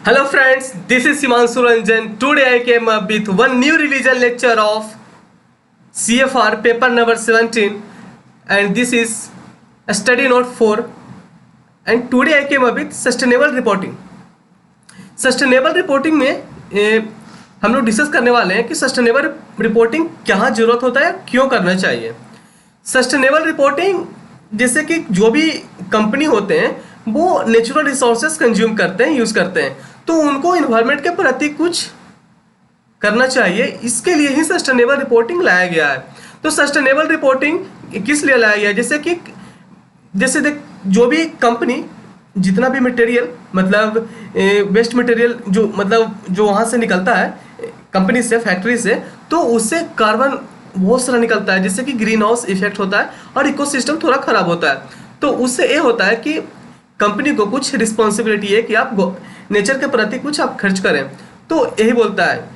Hello friends, this is Himanshu Ranjan. Today I came up with one new revision lecture of CFR paper number 17 and this is a study note 4 and today I came up with sustainable reporting. Sustainable reporting में हम लोग discuss करने वाले हैं कि sustainable reporting क्या ज़रूरत होता है, क्यों करना चाहिए। सस्टेनेबल रिपोर्टिंग जैसे कि जो भी कंपनी होते हैं वो नेचुरल रिसोर्सेज कंज्यूम करते हैं, यूज़ करते हैं, तो उनको इन्वायरमेंट के प्रति कुछ करना चाहिए। इसके लिए ही सस्टेनेबल रिपोर्टिंग लाया गया है। तो सस्टेनेबल रिपोर्टिंग किस लिए लाया गया है, जैसे देख जो भी कंपनी जितना भी मटेरियल मतलब वेस्ट मटेरियल जो वहाँ से निकलता है कंपनी से, फैक्ट्री से, तो उससे कार्बन बहुत सारा निकलता है जिससे कि ग्रीन हाउस इफेक्ट होता है और इकोसिस्टम थोड़ा खराब होता है। तो उससे ये होता है कि कंपनी को कुछ रिस्पॉन्सिबिलिटी है कि आप नेचर के प्रति कुछ आप खर्च करें, तो यही बोलता है।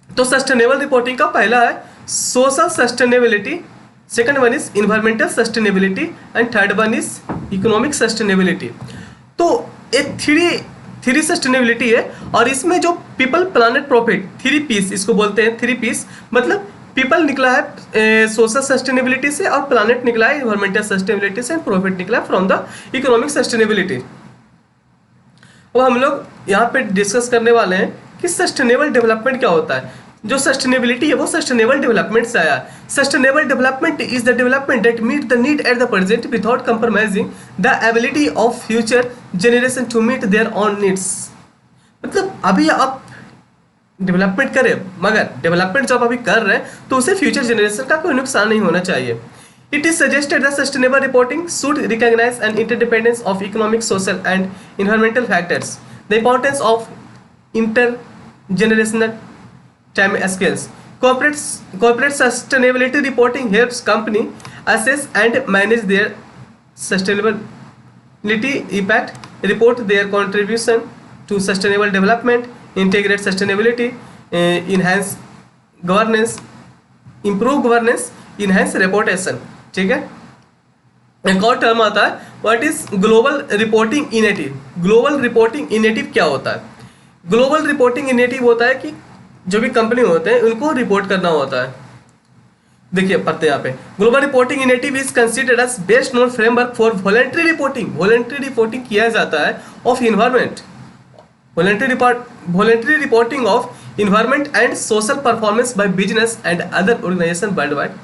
तो सस्टेनेबल रिपोर्टिंग का पहला है social sustainability, second one is environmental sustainability and third one is economic sustainability. तो ये थ्री सस्टेनेबिलिटी है और इसमें जो पीपल प्लानेट प्रॉफिट 3Ps इसको बोलते हैं। 3Ps मतलब पीपल निकला है सोशल सस्टेनेबिलिटी से और प्लानेट निकला है इन्वायरमेंटल सस्टेनेबिलिटी से एंड प्रॉफिट निकला है फ्रॉम द इकोनॉमिक सस्टेनेबिलिटी। अब हम लोग यहाँ पे डिस्कस करने वाले हैं कि सस्टेनेबल डेवलपमेंट क्या होता है। जो सस्टेनेबिलिटी है वो सस्टेनेबल डेवलपमेंट से आया। Sustainable development is the development that meet the need at the present without compromising the ability of future generation to meet their own needs. मतलब अभी आप डेवलपमेंट करें, मगर डेवलपमेंट जब अभी कर रहे हैं तो उसे फ्यूचर जनरेशन का कोई नुकसान नहीं होना चाहिए। It is suggested that sustainable reporting should recognize an interdependence of economic, social, and environmental factors, the importance of intergenerational time scales. Corporate sustainability reporting helps company assess and manage their sustainability impact, report their contribution to sustainable development, integrate sustainability, enhance governance, improve governance, enhance reputation। ठीक है। एक और term आता है what is global reporting initiative. Global reporting initiative क्या होता है? Global reporting initiative होता है कि जो भी कंपनी होते हैं उनको रिपोर्ट करना होता है। देखिए पढ़ते हैं यहाँ पे, global reporting initiative is considered as best known framework for voluntary reporting. Voluntary reporting किया जाता है of environment, voluntary reporting of environment and social performance by business and other organisation worldwide.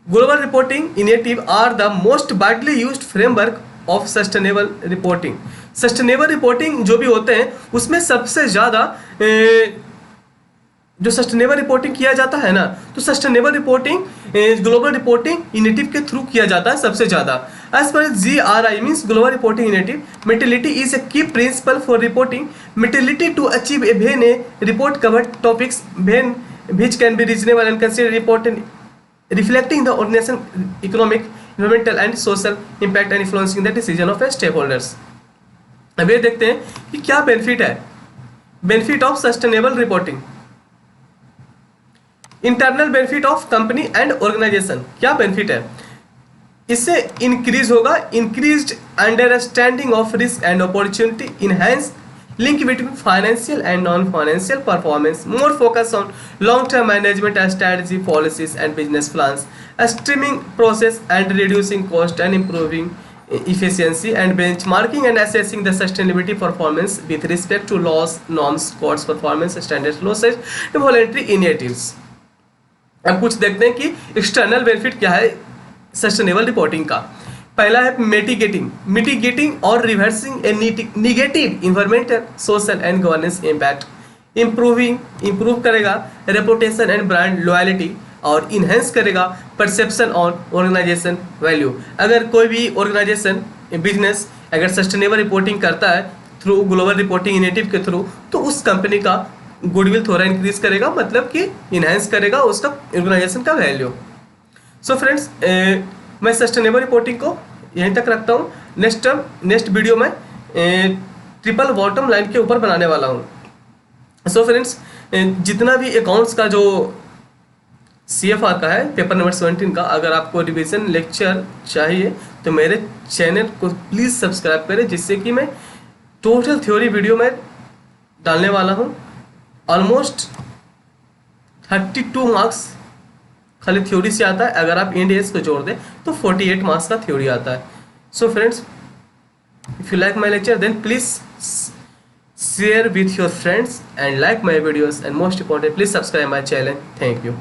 Global reporting initiative are the most widely used framework of sustainable reporting। Sustainable reporting जो भी होते हैं उसमें सबसे ज़्यादा जो सस्टेनेबल रिपोर्टिंग किया जाता है ना, तो sustainable reporting global reporting initiative के थ्रू किया जाता है सबसे ज़्यादा। As per GRI means global reporting initiative, materiality is a key principle for reporting materiality to achieve a when a report cover topics when which can be reasonable and consider reporting reflecting the organization economic, environmental and social impact and influencing the decision of stakeholders। अब ये देखते हैं कि क्या benefit है। Benefit of sustainable reporting, internal benefit of company and organisation. क्या benefit है? इससे इंक्रीज होगा increased understanding of risk and opportunity, enhance link between financial and non-financial performance, more focus on long-term management and strategy, policies and business plans, streaming process and reducing cost and improving efficiency and benchmarking and assessing the sustainability performance with respect to laws, norms, codes, performance standards, losses, voluntary initiatives। अब कुछ देखते हैं कि external benefit क्या है sustainable reporting का। पहला है मिटिगेटिंग और reversing A negative environmental, social and governance impact, improve करेगा रेपुटेशन एंड ब्रांड लॉयल्टी और इन्हेंस करेगा परसेप्शन ऑन ऑर्गेनाइजेशन वैल्यू। अगर कोई भी ऑर्गेनाइजेशन बिजनेस अगर सस्टेनेबल रिपोर्टिंग करता है थ्रू ग्लोबल रिपोर्टिंग इनिशिएटिव के थ्रू, तो उस कंपनी का गुडविल थोड़ा इंक्रीज करेगा, मतलब कि इन्हेंस करेगा उसका ऑर्गेनाइजेशन का वैल्यू। सो फ्रेंड्स, मैं सस्टेनेबल रिपोर्टिंग को यहीं तक रखता हूँ। नेक्स्ट वीडियो में ट्रिपल बॉटम लाइन के ऊपर बनाने वाला हूँ। सो फ्रेंड्स, जितना भी अकाउंट्स का जो CFR का है पेपर नंबर 17 का, अगर आपको रिवीजन लेक्चर चाहिए तो मेरे चैनल को प्लीज़ सब्सक्राइब करें, जिससे कि मैं टोटल थ्योरी वीडियो में डालने वाला हूँ। ऑलमोस्ट 32 मार्क्स खाली थ्योरी से आता है। अगर आप इंड एज को जोड़ दें तो 48 मार्क्स का थ्योरी आता है। So friends, if you like my lecture then please share with your friends and like my videos, and most important, please subscribe my channel. Thank you.